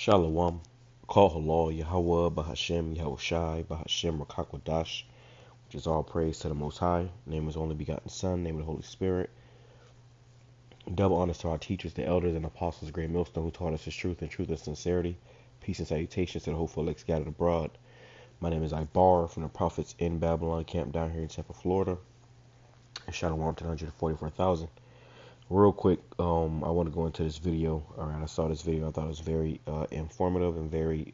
Shalom. Call halal, YAHAWAH, BAHASHAM, YAHAWASHI, BAHASHAM, QADASH, which is all praise to the Most High. Name of His only begotten Son, name of the Holy Spirit. Double honors to our teachers, the elders and apostles, great millstone, who taught us His truth and sincerity. Peace and salutations to the hopeful elect scattered abroad. My name is Ibar from the Prophets in Babylon camp down here in Tampa, Florida. And shalom to 144,000. Real quick, I want to go into this video. All right, I saw this video. I thought it was very informative and very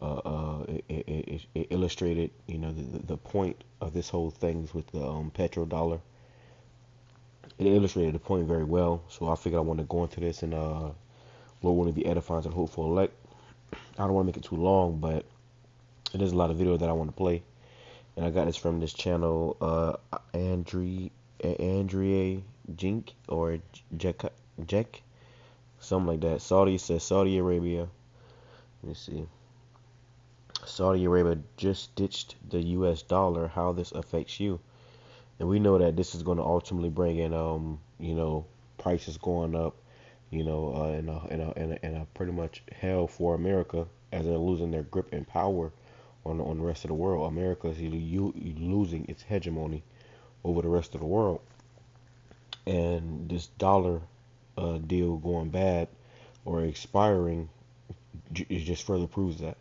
it illustrated, the point of this whole thing with the petrodollar. It illustrated the point very well. So I figured I want to go into this and Lord want to be edifying to the hopeful elect. I don't want to make it too long, but there's a lot of video that I want to play, and I got this from this channel, Andrea Jink or Jack, something like that. Saudi Arabia. Let me see. Saudi Arabia just ditched the U.S. dollar. How this affects you? And we know that this is going to ultimately bring in, prices going up, and a pretty much hell for America as they're losing their grip and power on the rest of the world. America is losing its hegemony over the rest of the world. And this dollar deal going bad or expiring it just further proves that.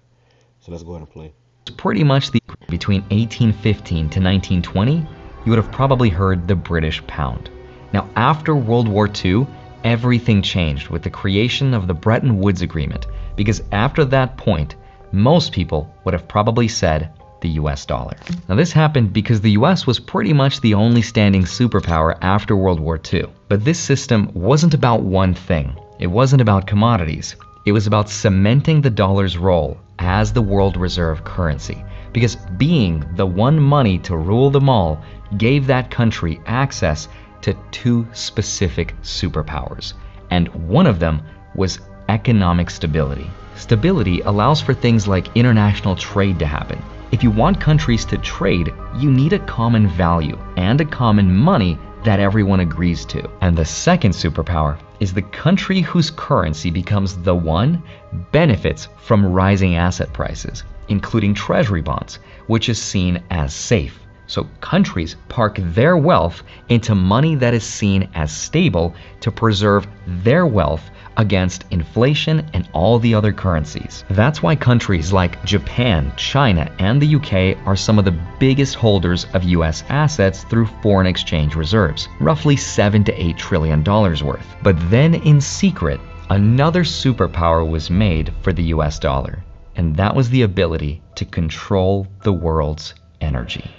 So let's go ahead and play. Pretty much between 1815 to 1920, you would have probably heard the British pound. Now, after World War II, everything changed with the creation of the Bretton Woods Agreement, because after that point, most people would have probably said the US dollar. Now, this happened because the US was pretty much the only standing superpower after World War II. But this system wasn't about one thing. It wasn't about commodities. It was about cementing the dollar's role as the world reserve currency, because being the one money to rule them all gave that country access to two specific superpowers, and one of them was economic stability. Stability allows for things like international trade to happen. If you want countries to trade, you need a common value and a common money that everyone agrees to. And the second superpower is the country whose currency becomes the one benefits from rising asset prices, including treasury bonds, which is seen as safe. So countries park their wealth into money that is seen as stable to preserve their wealth against inflation and all the other currencies. That's why countries like Japan, China, and the UK are some of the biggest holders of US assets through foreign exchange reserves, roughly $7 to $8 trillion worth. But then in secret, another superpower was made for the US dollar, and that was the ability to control the world's energy.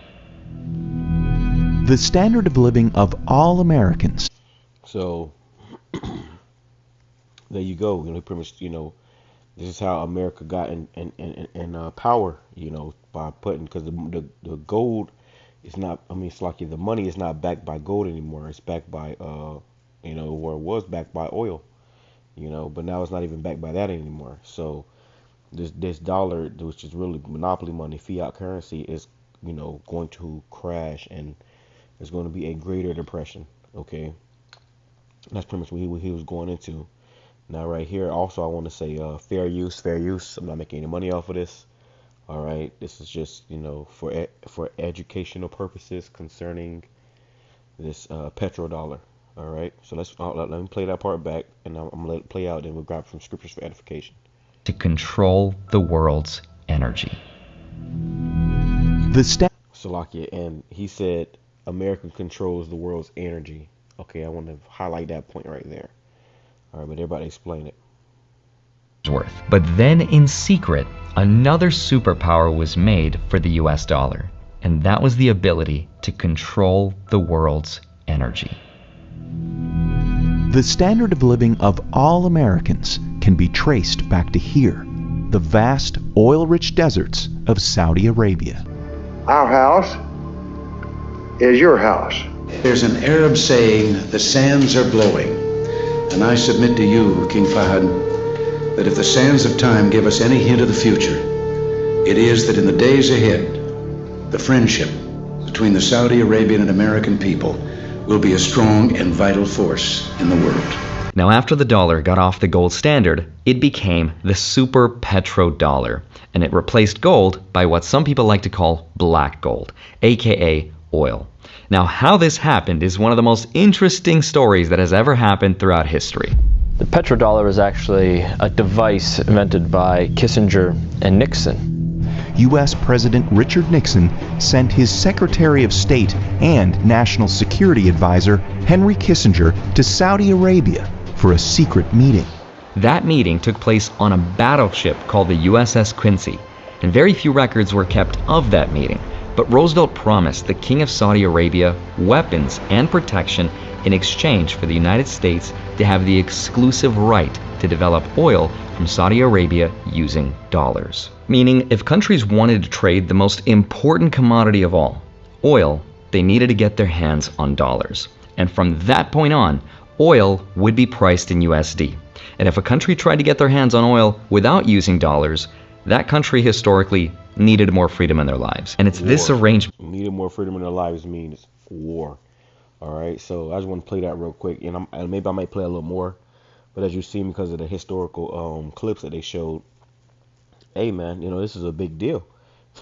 The standard of living of all Americans. So there you go. Pretty much, this is how America got in power. By putting, because the gold is not. It's like the money is not backed by gold anymore. It's backed by where it was backed by oil. But now it's not even backed by that anymore. So this dollar, which is really monopoly money, fiat currency, is going to crash, and there's going to be a greater depression. Okay, that's pretty much what he was going into. Now right here also I want to say fair use. I'm not making any money off of this. All right, this is just for educational purposes concerning this petrodollar. All right, so let me play that part back, and I'm gonna let it play out, then we'll grab some scriptures for edification. To control the world's energy. Salakia, and he said America controls the world's energy. Okay, I want to highlight that point right there. All right, but everybody explain it. But then in secret, another superpower was made for the US dollar, and that was the ability to control the world's energy. The standard of living of all Americans can be traced back to here, the vast oil-rich deserts of Saudi Arabia. Our house is your house. There's an Arab saying, the sands are blowing. And I submit to you, King Fahd, that if the sands of time give us any hint of the future, it is that in the days ahead, the friendship between the Saudi Arabian and American people will be a strong and vital force in the world. Now, after the dollar got off the gold standard, it became the super petrodollar, and it replaced gold by what some people like to call black gold, aka oil. Now, how this happened is one of the most interesting stories that has ever happened throughout history. The petrodollar is actually a device invented by Kissinger and Nixon. U.S. President Richard Nixon sent his Secretary of State and National Security Advisor Henry Kissinger to Saudi Arabia for a secret meeting. That meeting took place on a battleship called the USS Quincy, and very few records were kept of that meeting. But Roosevelt promised the King of Saudi Arabia weapons and protection in exchange for the United States to have the exclusive right to develop oil from Saudi Arabia using dollars. Meaning, if countries wanted to trade the most important commodity of all, oil, they needed to get their hands on dollars. And from that point on, oil would be priced in USD. And if a country tried to get their hands on oil without using dollars, that country historically needed more freedom in their lives. And it's War. this arrangement. Needed more freedom in their lives means war. All right, so I just want to play that real quick, and maybe I might play a little more, but as you see, because of the historical clips that they showed, hey man, this is a big deal.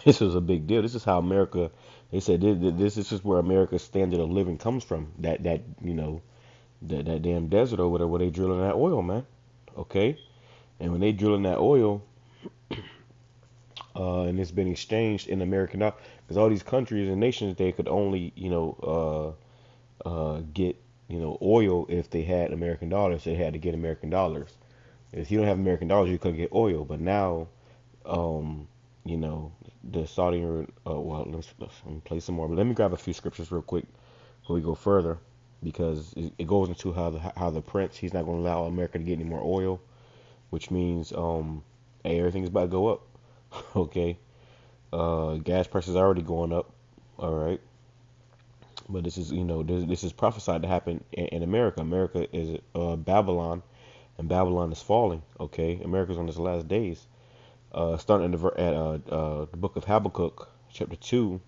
This is a big deal. This is how America. They said this is just where America's standard of living comes from. That damn desert over there where they drilling that oil, man. Okay, and when they drilling that oil, and it's been exchanged in American dollars, because all these countries and nations, they could only get oil if they had American dollars. They had to get American dollars. If you don't have American dollars, you couldn't get oil. But now, the Saudi. Well, let me play some more. But let me grab a few scriptures real quick before we go further, because it goes into how the prince, he's not going to allow America to get any more oil, which means hey, everything's about to go up. Okay, gas prices are already going up. All right. But this is, this is prophesied to happen in America. America is Babylon, and Babylon is falling. Okay, America's on its last days. Starting at the book of Habakkuk, chapter 2,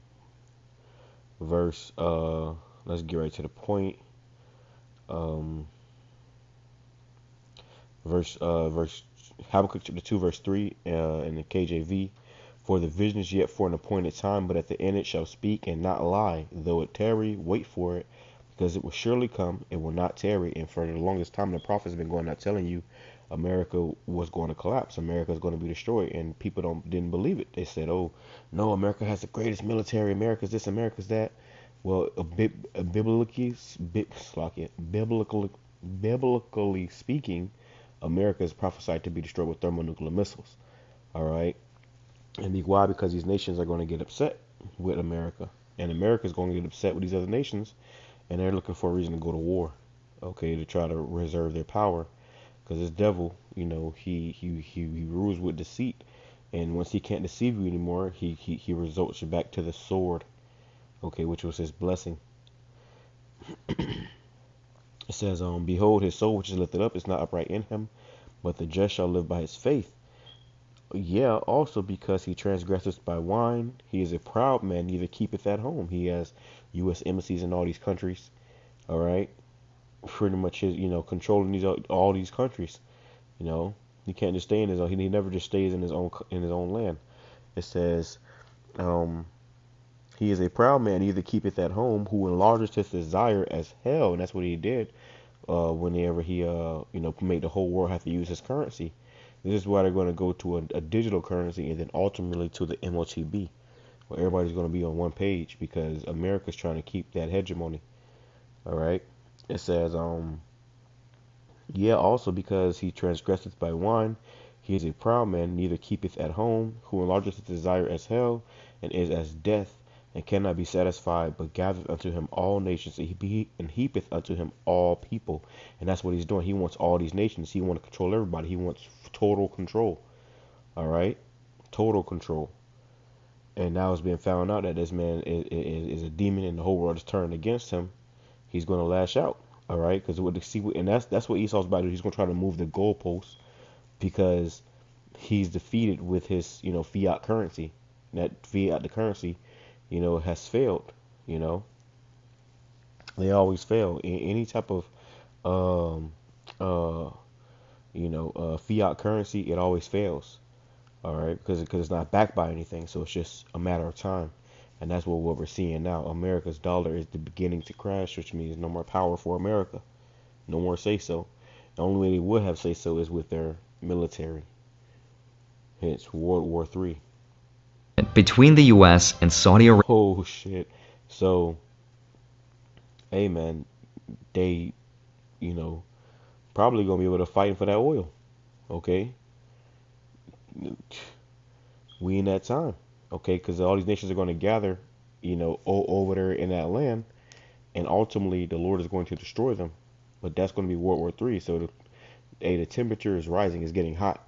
verse. Let's get right to the point. Verse Habakkuk chapter 2, verse 3 in the KJV. For the vision is yet for an appointed time, but at the end it shall speak and not lie. Though it tarry, wait for it, because it will surely come, it will not tarry. And for the longest time, the prophets have been going out telling you America was going to collapse. America is going to be destroyed. And people didn't believe it. They said, oh, no, America has the greatest military. America's this, America's that. Well, biblically speaking, America is prophesied to be destroyed with thermonuclear missiles. All right. And why? Because these nations are going to get upset with America, and America is going to get upset with these other nations, and they're looking for a reason to go to war, okay, to try to reserve their power, because this devil, he rules with deceit, and once he can't deceive you anymore, he resorts you back to the sword, okay, which was his blessing. It says, behold, his soul which is lifted up is not upright in him, but the just shall live by his faith. Yeah, also because he transgresseth by wine. He is a proud man, neither keepeth at home. He has U.S. embassies in all these countries. All right, pretty much his, controlling all these countries. He can't just stay in his own. He never just stays in his own land. It says, he is a proud man, neither keepeth at home, who enlargeth his desire as hell, and that's what he did. Whenever he made the whole world have to use his currency. This is why they're going to go to a digital currency and then ultimately to the MOTB, where everybody's going to be on one page, because America's trying to keep that hegemony. All right. It says, yeah, also because he transgresseth by wine, he is a proud man, neither keepeth at home, who enlargeth his desire as hell, and is as death, and cannot be satisfied, but gathereth unto him all nations, and heapeth unto him all people. And that's what he's doing. He wants all these nations. He wants to control everybody. He wants total control. All right, total control. And now it's been found out that this man is a demon, and the whole world is turned against him. He's going to lash out. All right, because and that's what Esau's about to do. He's going to try to move the goalposts, because he's defeated with his fiat currency. That fiat, the currency, has failed. They always fail. Any type of fiat currency, it always fails. All right, because it's not backed by anything, so it's just a matter of time, and that's what we're seeing now. America's dollar is beginning to crash, which means no more power for America, no more say so. The only way they would have say so is with their military. Hence World War III. Between the U.S. and Saudi Arabia. Oh shit! So, hey man, they, probably gonna be able to fight for that oil. Okay. We in that time, okay, because all these nations are going to gather, over there in that land, and ultimately the Lord is going to destroy them. But that's going to be World War III. So the temperature is rising, it's getting hot.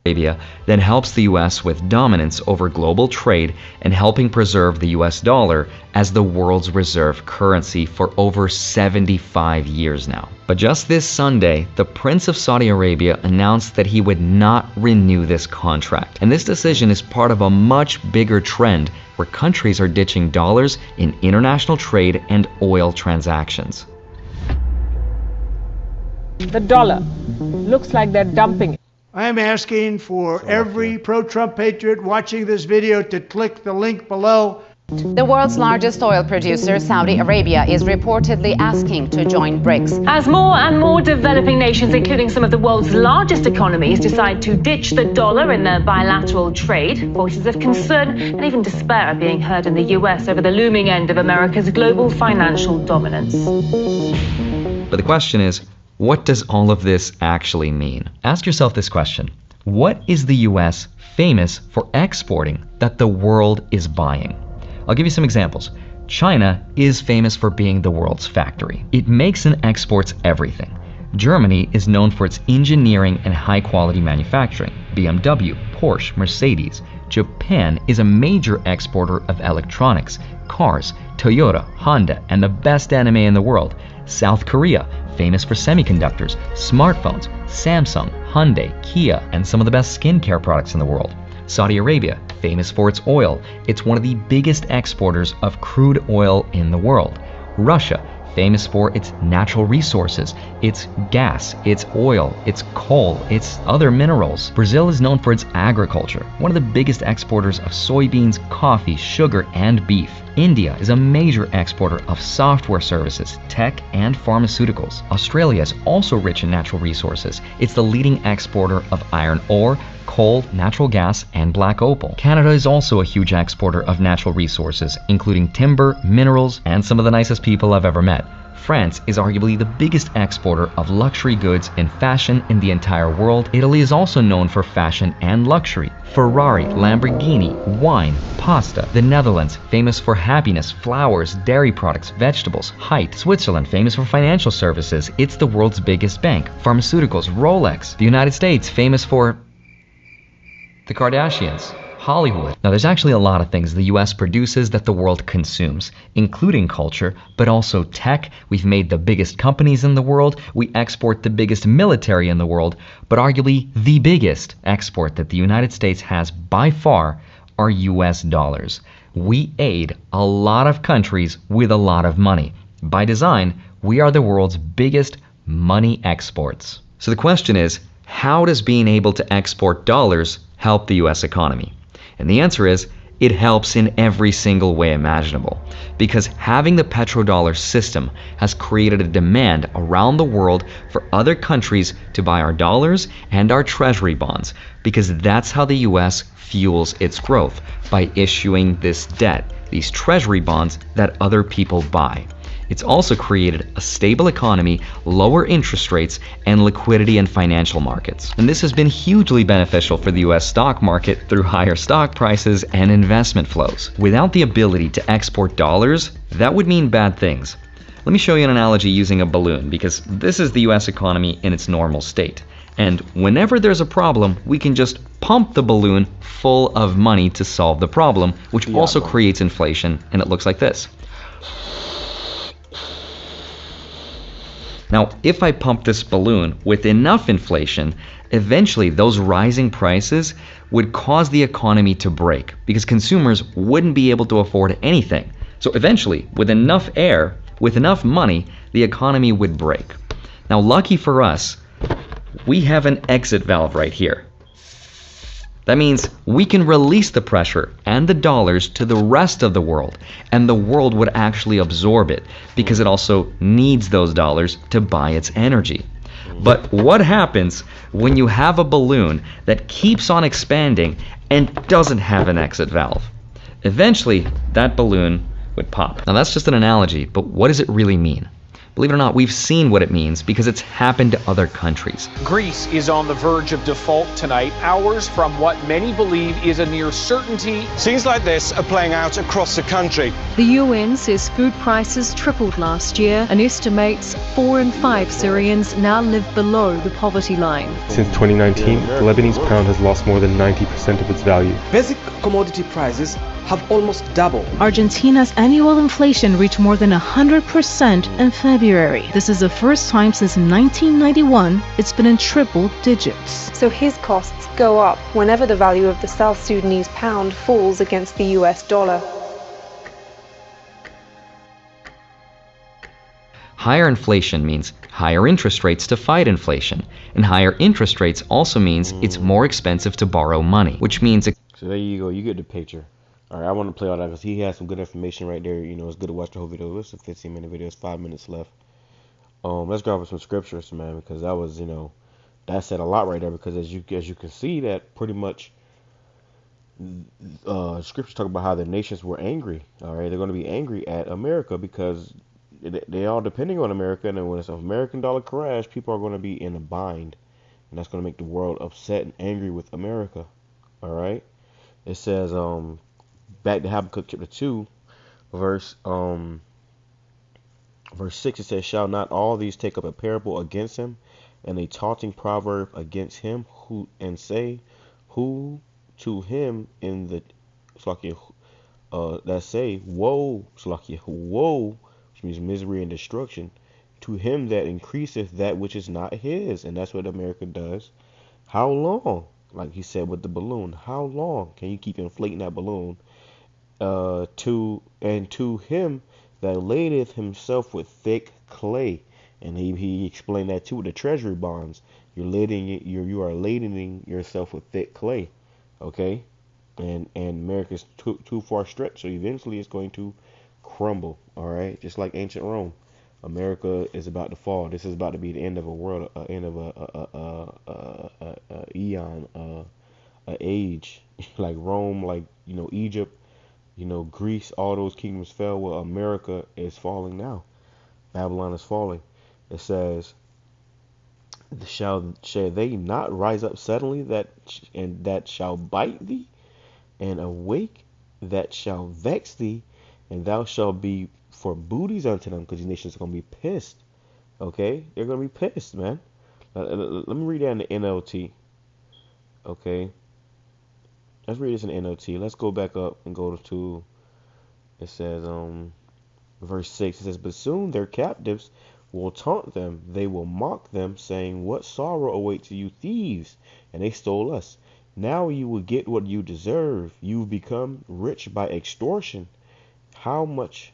Arabia then helps the U.S. with dominance over global trade and helping preserve the U.S. dollar as the world's reserve currency for over 75 years now. But just this Sunday, the Prince of Saudi Arabia announced that he would not renew this contract. And this decision is part of a much bigger trend where countries are ditching dollars in international trade and oil transactions. The dollar looks like they're dumping it. I am asking for every pro-Trump patriot watching this video to click the link below. The world's largest oil producer, Saudi Arabia, is reportedly asking to join BRICS. As more and more developing nations, including some of the world's largest economies, decide to ditch the dollar in their bilateral trade, voices of concern and even despair are being heard in the US over the looming end of America's global financial dominance. But the question is, what does all of this actually mean? Ask yourself this question. What is the US famous for exporting that the world is buying? I'll give you some examples. China is famous for being the world's factory. It makes and exports everything. Germany is known for its engineering and high-quality manufacturing. BMW, Porsche, Mercedes. Japan is a major exporter of electronics, cars, Toyota, Honda, and the best anime in the world. South Korea, famous for semiconductors, smartphones, Samsung, Hyundai, Kia, and some of the best skincare products in the world. Saudi Arabia, famous for its oil. It's one of the biggest exporters of crude oil in the world. Russia, famous for its natural resources, its gas, its oil, its coal, its other minerals. Brazil is known for its agriculture, one of the biggest exporters of soybeans, coffee, sugar, and beef. India is a major exporter of software services, tech, and pharmaceuticals. Australia is also rich in natural resources. It's the leading exporter of iron ore, coal, natural gas, and black opal. Canada is also a huge exporter of natural resources, including timber, minerals, and some of the nicest people I've ever met. France is arguably the biggest exporter of luxury goods and fashion in the entire world. Italy is also known for fashion and luxury. Ferrari, Lamborghini, wine, pasta. The Netherlands, famous for happiness, flowers, dairy products, vegetables. Height. Switzerland, famous for financial services. It's the world's biggest bank. Pharmaceuticals, Rolex. The United States, famous for the Kardashians. Hollywood. Now, there's actually a lot of things the US produces that the world consumes, including culture, but also tech. We've made the biggest companies in the world. We export the biggest military in the world, but arguably the biggest export that the United States has by far are US dollars. We aid a lot of countries with a lot of money. By design, we are the world's biggest money exports. So the question is, how does being able to export dollars help the US economy? And the answer is, it helps in every single way imaginable. Because having the petrodollar system has created a demand around the world for other countries to buy our dollars and our treasury bonds. Because that's how the US fuels its growth, by issuing this debt, these treasury bonds that other people buy. It's also created a stable economy, lower interest rates, and liquidity in financial markets. And this has been hugely beneficial for the US stock market through higher stock prices and investment flows. Without the ability to export dollars, that would mean bad things. Let me show you an analogy using a balloon, because this is the US economy in its normal state. And whenever there's a problem, we can just pump the balloon full of money to solve the problem, which also creates inflation, and it looks like this. Now, if I pump this balloon with enough inflation, eventually those rising prices would cause the economy to break because consumers wouldn't be able to afford anything. So eventually, with enough air, with enough money, the economy would break. Now, lucky for us, we have an exit valve right here. That means we can release the pressure and the dollars to the rest of the world, and the world would actually absorb it because it also needs those dollars to buy its energy. But what happens when you have a balloon that keeps on expanding and doesn't have an exit valve? Eventually, that balloon would pop. Now, that's just an analogy, but what does it really mean? Believe it or not, we've seen what it means because it's happened to other countries. Greece is on the verge of default tonight, hours from what many believe is a near certainty. Scenes like this are playing out across the country. The UN says food prices tripled last year and estimates 4 in 5 Syrians now live below the poverty line. Since 2019, the Lebanese pound has lost more than 90% of its value. Basic commodity prices have almost doubled. Argentina's annual inflation reached more than 100% in February. This is the first time since 1991 it's been in triple digits. So his costs go up whenever the value of the South Sudanese pound falls against the US dollar. Higher inflation means higher interest rates to fight inflation, and higher interest rates also means it's more expensive to borrow money, which means... So there you go, you get the picture. Alright, I want to play all that because he has some good information right there. You know, it's good to watch the whole video. It's a 15-minute video. It's 5 minutes left. Let's go over some scriptures, man, because that was, you know, that said a lot right there. Because as you can see, that pretty much scriptures talk about how the nations were angry. All right, they're going to be angry at America because they are depending on America, and when it's an American dollar crash, people are going to be in a bind, and that's going to make the world upset and angry with America. All right, it says back to Habakkuk chapter 2, verse 6, it says, shall not all these take up a parable against him, and a taunting proverb against him, who and say, who to him in the that say, woe, woe, which means misery and destruction, to him that increaseth that which is not his. And that's what America does. How long? Like he said with the balloon, how long can you keep inflating that balloon? To him that ladeth himself with thick clay, and he explained that too with the treasury bonds. You are ladening yourself with thick clay, okay? And America's too far stretched, so eventually it's going to crumble. All right, just like ancient Rome, America is about to fall. This is about to be the end of a world, end of a eon, a age, like Rome, like Egypt. Greece, all those kingdoms fell. Well, America is falling now. Babylon is falling. It says, shall they not rise up suddenly that shall bite thee, and awake that shall vex thee, and thou shalt be for booties unto them, because these nations are going to be pissed. Okay? They're going to be pissed, man. Let me read that in the NLT. Okay? Let's read this in NLT. Let's go back up and go to, it says, verse 6. It says, but soon their captives will taunt them. They will mock them, saying, what sorrow awaits you, thieves? And they stole us. Now you will get what you deserve. You've become rich by extortion. How much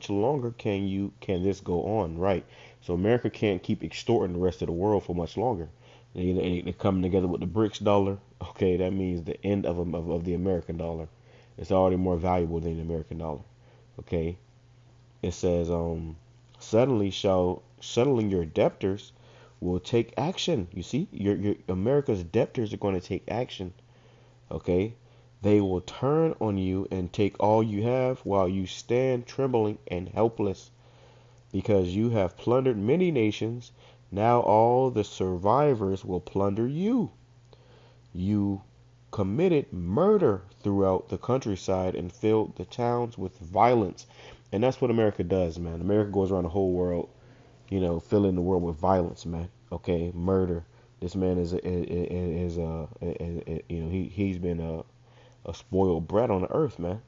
longer can this go on? Right. So America can't keep extorting the rest of the world for much longer. They're coming together with the BRICS dollar. Okay, that means the end of the American dollar. It's already more valuable than the American dollar. Okay, it says, suddenly your debtors will take action. You see, your America's debtors are going to take action. Okay, they will turn on you and take all you have while you stand trembling and helpless, because you have plundered many nations. Now all the survivors will plunder you. You committed murder throughout the countryside and filled the towns with violence. And that's what America does, man. America goes around the whole world, filling the world with violence, man. Okay, murder. This man he's been a spoiled brat on the earth, man.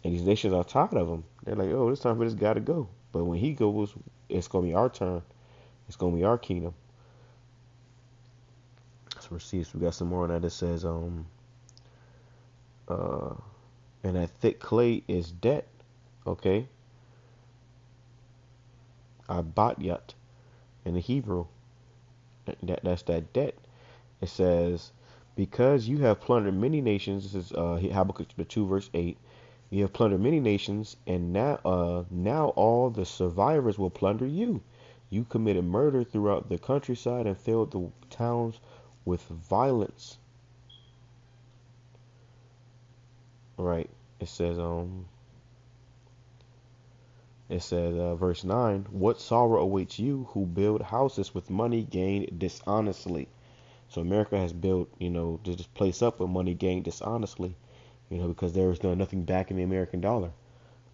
And these nations are tired of him. They're like, oh, it's time for this guy to go. But when he goes, it's gonna be our turn. It's going to be our kingdom. So we'll see if we got some more on that. It says, and that thick clay is debt. Okay. Ibar Yahawadah. in the Hebrew. That's that debt. It says, because you have plundered many nations. This is Habakkuk 2 verse 8. You have plundered many nations, and now all the survivors will plunder you. You committed murder throughout the countryside and filled the towns with violence. Right. It says verse 9, what sorrow awaits you who build houses with money gained dishonestly. So America has built, this place up with money gained dishonestly, because there is nothing backing the American dollar.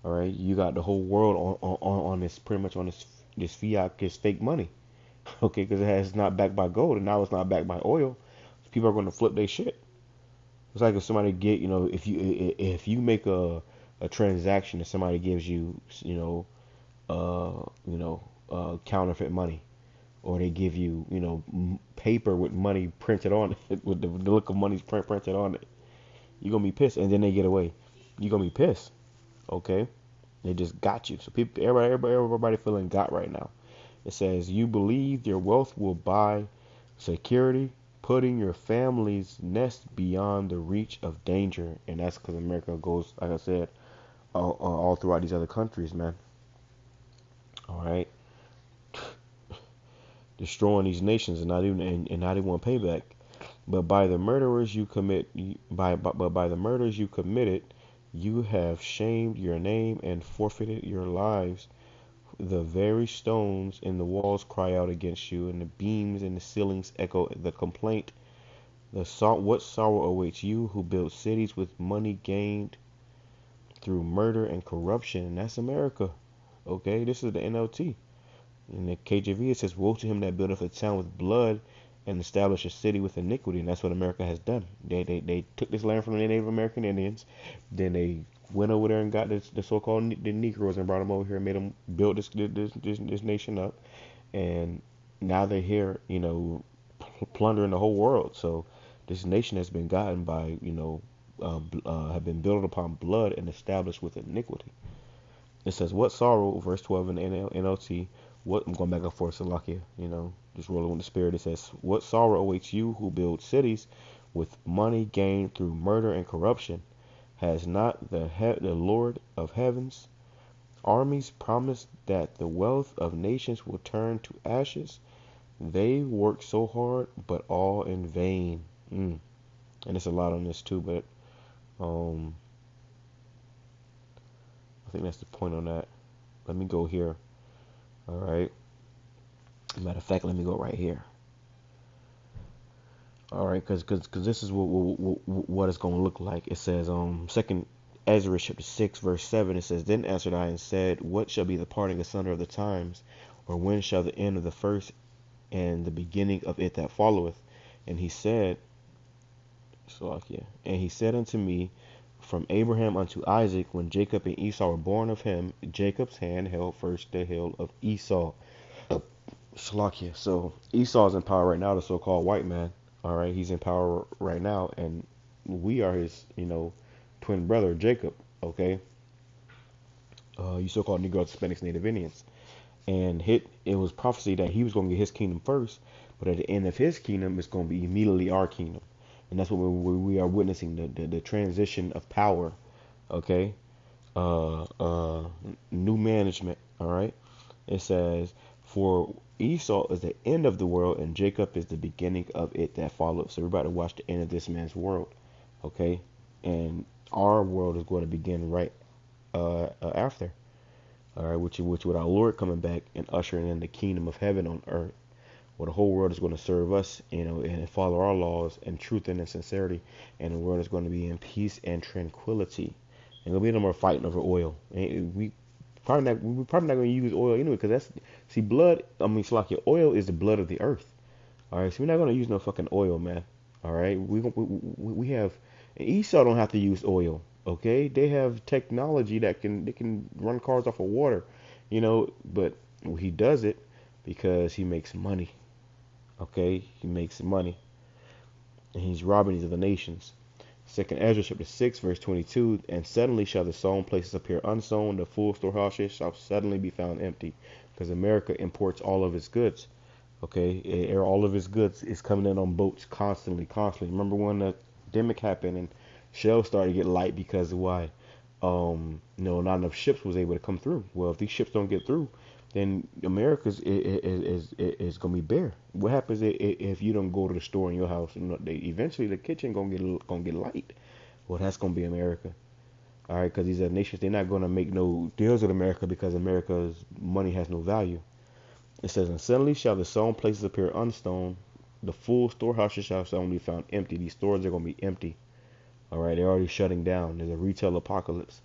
All right, you got the whole world on this, pretty much on this fiat, this fake money. Okay, because it's not backed by gold, and now it's not backed by oil. So people are going to flip their shit. It's like if somebody if you make a transaction and somebody gives you, counterfeit money, or they give you, paper with money printed on it, with the look of money printed on it, you're gonna be pissed, and then they get away. You're gonna be pissed. Okay, they just got you. So people, everybody feeling got right now. It says you believe your wealth will buy security, putting your family's nest beyond the reach of danger, and that's because America goes, like I said, all throughout these other countries, man. All right, destroying these nations and not even want payback. But by the murderers you committed, you have shamed your name and forfeited your lives. The very stones in the walls cry out against you, and the beams in the ceilings echo the complaint. What sorrow awaits you who build cities with money gained through murder and corruption? And that's America. Okay, this is the NLT. In the KJV it says, woe to him that buildeth a town with blood and established a city with iniquity. And that's what America has done. They took this land from the Native American Indians, then they went over there and got the so-called the Negroes and brought them over here and made them build this nation up, and now they're here, plundering the whole world. So this nation has been gotten by, have been built upon blood and established with iniquity. It says, what sorrow, verse 12 in the NLT, I'm going back and forth, Salakia, just rolling with the spirit. It says, what sorrow awaits you who build cities with money gained through murder and corruption? Has not the Lord of heaven's armies promised that the wealth of nations will turn to ashes? They work so hard, but all in vain. And it's a lot on this too, but I think that's the point on that. Let me go here. All right. Matter of fact, let me go right here. All right, because this is what it's going to look like. It says, Second Ezra chapter 6 verse 7. It says, then answered I and said, what shall be the parting asunder of the times, or when shall the end of the first and the beginning of it that followeth? And he said, and he said unto me, from Abraham unto Isaac, when Jacob and Esau were born of him, Jacob's hand held first the hill of Esau. Shalakia. So Esau's in power right now, the so-called white man. All right, he's in power right now, and we are his, twin brother Jacob. Okay, you so-called Negroes, Hispanics, Native Indians, and it was prophecy that he was going to get his kingdom first, but at the end of his kingdom, it's going to be immediately our kingdom, and that's what we are witnessing, the transition of power. Okay, new management. All right, it says, for Esau is the end of the world, and Jacob is the beginning of it that follows. So we're about to watch the end of this man's world, okay? And our world is going to begin right after, all right? Which with our Lord coming back and ushering in the kingdom of heaven on earth, where the whole world is going to serve us, and follow our laws in truth and in sincerity, and the world is going to be in peace and tranquility. And there'll be no more fighting over oil. And we're probably not going to use oil anyway, because oil is the blood of the earth. All right, so we're not going to use no fucking oil, man. All right, we have, and Esau don't have to use oil. Okay, they have technology they can run cars off of water, but he does it because he makes money. Okay, he makes money, and he's robbing these other nations. Second Ezra chapter 6 verse 22, and suddenly shall the sown places appear unsown, the full storehouses shall suddenly be found empty, because America imports all of its goods. Okay, all of his goods is coming in on boats constantly. Remember when the pandemic happened and shelves started to get light because of why? Not enough ships was able to come through. Well, if these ships don't get through, then America's is gonna be bare. What happens if you don't go to the store in your house? Eventually the kitchen gonna get light. Well, that's gonna be America. All right, because these other nations, they're not gonna make no deals with America because America's money has no value. It says, and suddenly shall the sown places appear unstoned, the full storehouses shall suddenly be found empty. These stores are gonna be empty. All right, they're already shutting down. There's a retail apocalypse.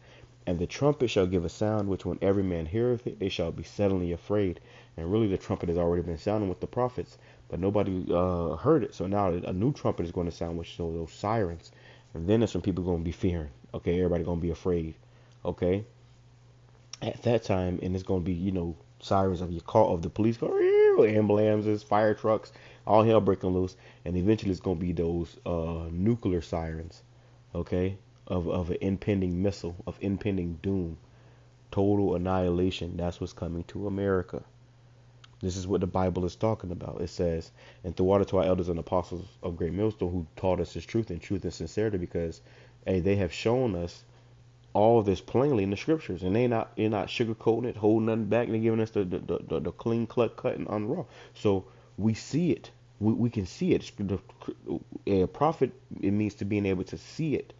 And the trumpet shall give a sound, which when every man heareth it, they shall be suddenly afraid. And really the trumpet has already been sounding with the prophets, but nobody heard it. So now a new trumpet is going to sound, which shows those sirens. And then that's when people are going to be fearing. Okay, everybody going to be afraid. Okay. At that time, and it's going to be, sirens of your call, of the police car, ambulances, fire trucks, all hell breaking loose. And eventually it's going to be those nuclear sirens. Okay, of an impending missile, of impending doom, total annihilation. That's what's coming to America. This is what the Bible is talking about. It says, and through water to our elders and apostles of Great Millstone who taught us His truth and sincerity, because they have shown us all of this plainly in the scriptures, and they're not sugarcoating it, holding nothing back. They're giving us the clean cut and unraw. So we see it. We can see it. A prophet, it means to being able to see it.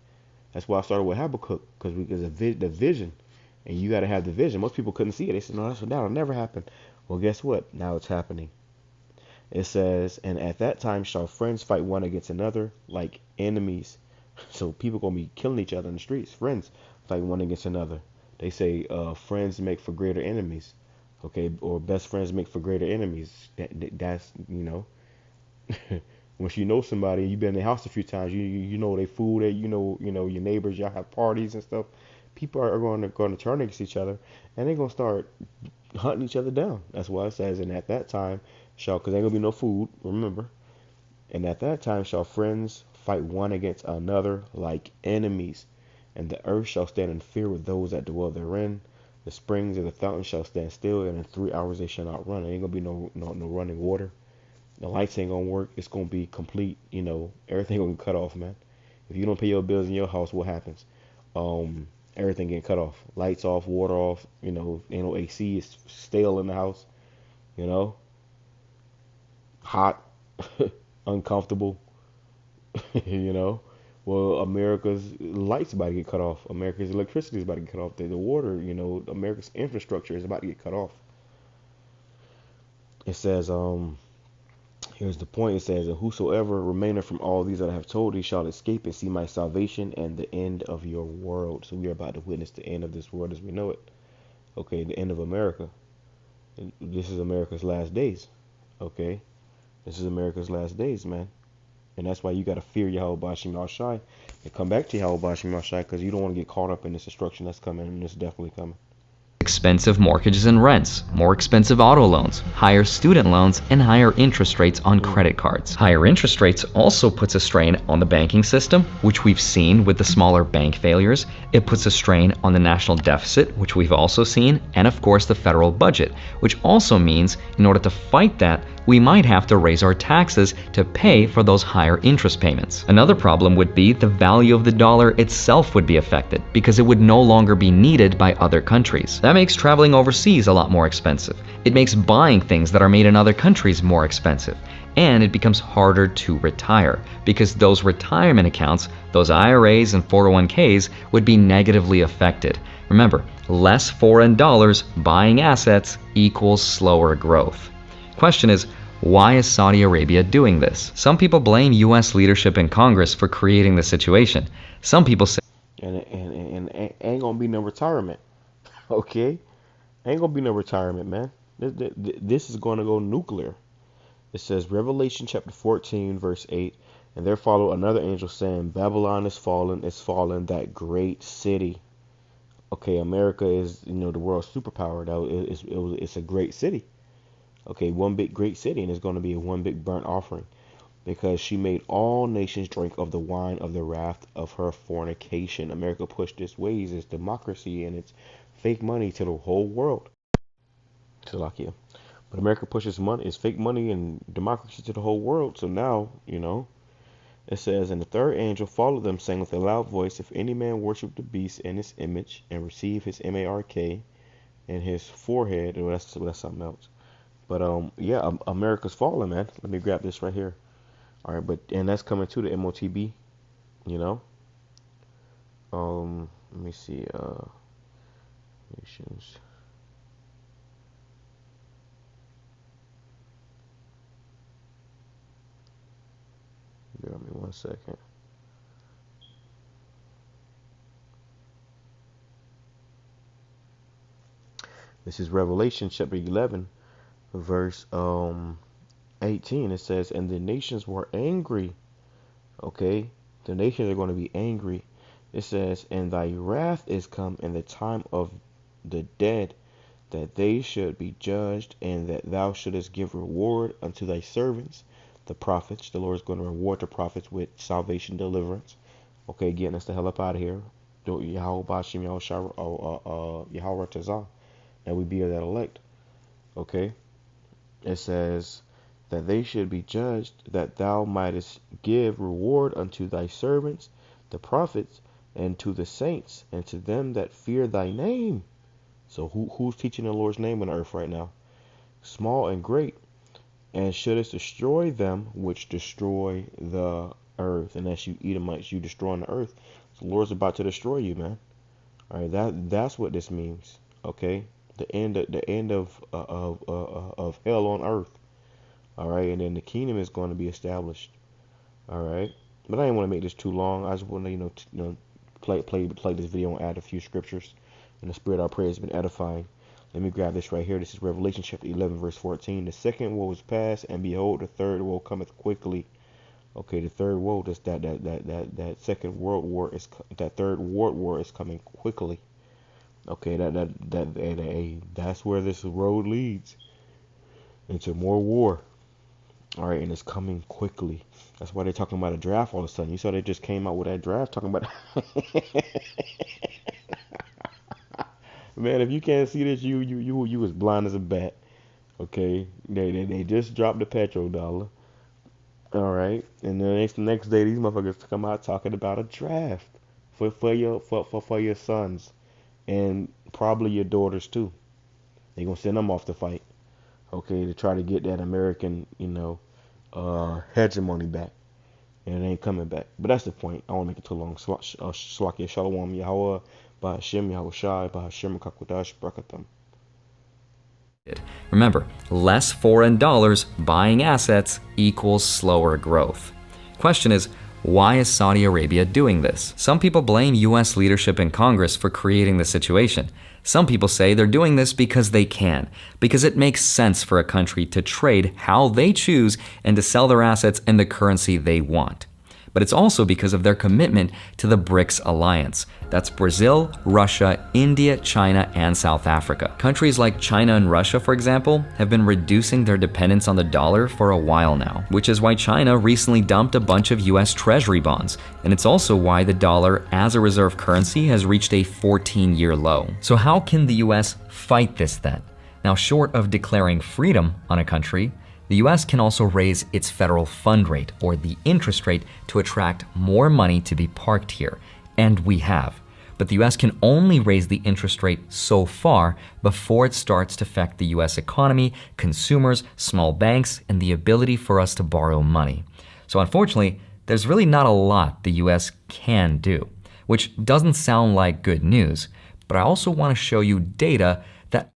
That's why I started with Habakkuk, because the vision, and you got to have the vision. Most people couldn't see it. They said, no, that'll never happen. Well, guess what? Now it's happening. It says, and at that time shall friends fight one against another like enemies. So people going to be killing each other in the streets. Friends fight one against another. They say friends make for greater enemies. Okay, or best friends make for greater enemies. That's, once you know somebody, you've been in their house a few times, you know they food, your neighbors, y'all have parties and stuff. People are going to turn against each other, and they're going to start hunting each other down. That's why it says, and at that time because ain't going to be no food, remember. And at that time shall friends fight one against another like enemies, and the earth shall stand in fear with those that dwell therein. The springs of the fountain shall stand still, and in 3 hours they shall not run. There ain't going to be no running water. The lights ain't gonna work. It's gonna be complete, everything gonna cut off, man. If you don't pay your bills in your house, what happens? Everything getting cut off. Lights off, water off, ain't no AC, it's stale in the house, hot, uncomfortable, Well, America's lights about to get cut off. America's electricity is about to get cut off. The water, America's infrastructure is about to get cut off. It says, here's the point. It says, and whosoever remaineth from all these that I have told thee shall escape and see my salvation and the end of your world. So we are about to witness the end of this world as we know it. Okay, the end of America. This is America's last days. Okay, this is America's last days, man. And that's why you got to fear YAHAWASHI and come back to YAHAWASHI, because you don't want to get caught up in this destruction that's coming, and it's definitely coming. Expensive mortgages and rents, more expensive auto loans, higher student loans, and higher interest rates on credit cards. Higher interest rates also puts a strain on the banking system, which we've seen with the smaller bank failures. It puts a strain on the national deficit, which we've also seen, and of course the federal budget, which also means in order to fight that, we might have to raise our taxes to pay for those higher interest payments. Another problem would be the value of the dollar itself would be affected, because it would no longer be needed by other countries. That makes traveling overseas a lot more expensive. It makes buying things that are made in other countries more expensive. And it becomes harder to retire, because those retirement accounts, those IRAs and 401ks, would be negatively affected. Remember, less foreign dollars buying assets equals slower growth. Question is, why is Saudi Arabia doing this? Some people blame U.S. leadership and Congress for creating the situation. Some people say, and ain't gonna be no retirement. Okay, ain't gonna be no retirement, man. This is gonna go nuclear. It says, Revelation chapter 14 verse 8, and there followed another angel saying, Babylon is fallen, that great city. Okay, America is the world's superpower. It's a great city. Okay, one big great city, and it's going to be one big burnt offering, because she made all nations drink of the wine of the wrath of her fornication. America pushed its ways, its democracy, and its fake money to the whole world. Salakia. But America pushes money, it's fake money and democracy to the whole world. So now, it says, and the third angel followed them, saying with a loud voice, if any man worship the beast and his image, and receive his mark in his forehead, well, that's something else. But yeah, America's falling, man. Let me grab this right here. All right, and that's coming to the MOTB, let me see, nations. Bear with me 1 second. This is Revelation chapter 11, verse 18. It says, and the nations were angry. Okay, the nations are going to be angry. It says, and thy wrath is come, and the time of the dead, that they should be judged, and that thou shouldest give reward unto thy servants, the prophets. The Lord is going to reward the prophets with salvation, deliverance. Okay, getting us the hell up out of here. YAHAWAH, BAHASHAM, YAHAWASHI, that we be of that elect. Okay, it says that they should be judged, that thou mightest give reward unto thy servants, the prophets, and to the saints, and to them that fear thy name. So who's teaching the Lord's name on earth right now? Small and great. And shouldest destroy them which destroy the earth. And as you Edomites, you destroying the earth. So the Lord's about to destroy you, man. All right, that's what this means. Okay, the end of hell on earth. All right, and then the kingdom is going to be established. All right, but I didn't want to make this too long. I just want to play this video and add a few scriptures. And the spirit I pray has been edifying. Let me grab this right here. This is Revelation chapter 11, verse 14. The second woe is past, and behold, the third woe cometh quickly. Okay, the third woe, that second world war is, that third world war is coming quickly. Okay, that's where this road leads, into more war. All right, and it's coming quickly. That's why they're talking about a draft all of a sudden. You saw they just came out with that draft talking about. Man, if you can't see this, you was blind as a bat. Okay, they just dropped the petrodollar. All right, and the next day these motherfuckers come out talking about a draft for your sons and probably your daughters too. They gonna send them off to fight. Okay, to try to get that American hegemony back, and it ain't coming back. But that's the point. I won't make it too long. Slakia Shalom YAHAWAH. BAHASHAM, YAHWESHI, BAHASHAM, QADASH, Brakatam. Remember, less foreign dollars buying assets equals slower growth. Question is, why is Saudi Arabia doing this? Some people blame US leadership in Congress for creating the situation. Some people say they're doing this because they can, because it makes sense for a country to trade how they choose and to sell their assets in the currency they want. But it's also because of their commitment to the BRICS alliance. That's Brazil, Russia, India, China, and South Africa. Countries like China and Russia, for example, have been reducing their dependence on the dollar for a while now, which is why China recently dumped a bunch of US Treasury bonds. And it's also why the dollar as a reserve currency has reached a 14-year low. So how can the US fight this then? Now, short of declaring freedom on a country, the US can also raise its federal fund rate, or the interest rate, to attract more money to be parked here. And we have. But the US can only raise the interest rate so far before it starts to affect the US economy, consumers, small banks, and the ability for us to borrow money. So unfortunately, there's really not a lot the US can do, which doesn't sound like good news. But I also want to show you data